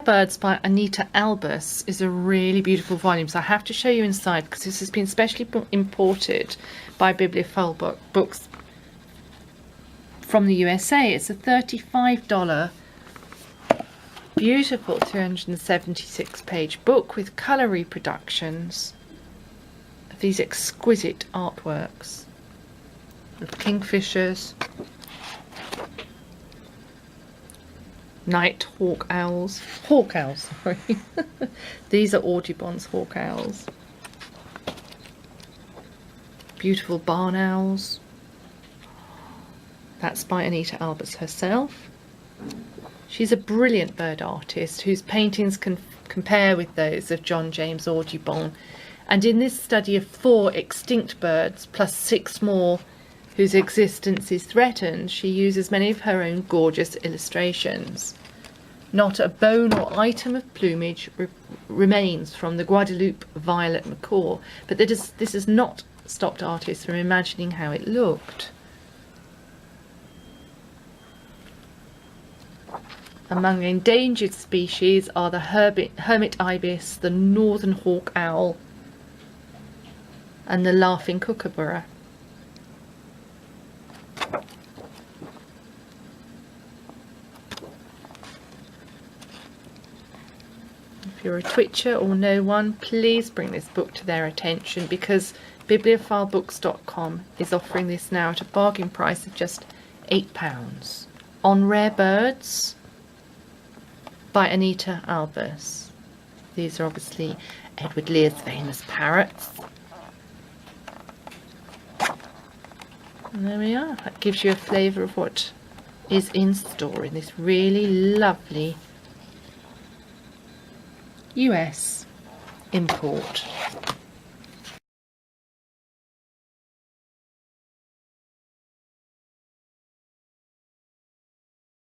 Birds by ANITA Albus is a really beautiful volume, so I have to show you inside because this has been specially imported by Bibliophile Books from the USA. It's a $35 beautiful 276 page book with colour reproductions of these exquisite artworks of kingfishers, night hawk owls, sorry. These are Audubon's hawk owls, beautiful barn owls. That's by ANITA Albus herself. She's a brilliant bird artist whose paintings can compare with those of John James Audubon, and in this study of 4 extinct birds plus 6 more whose existence is threatened, she uses many of her own gorgeous illustrations. Not a bone or item of plumage remains from the Guadeloupe Violet Macaw, but this has not stopped artists from imagining how it looked. Among endangered species are the hermit ibis, the northern hawk owl, and the laughing kookaburra. If you're a twitcher or know one, please bring this book to their attention, because bibliophilebooks.com is offering this now at a bargain price of just £8. On Rare Birds by ANITA Albus. These are obviously Edward Lear's famous parrots. And there we are. That gives you a flavour of what is in store in this really lovely US import.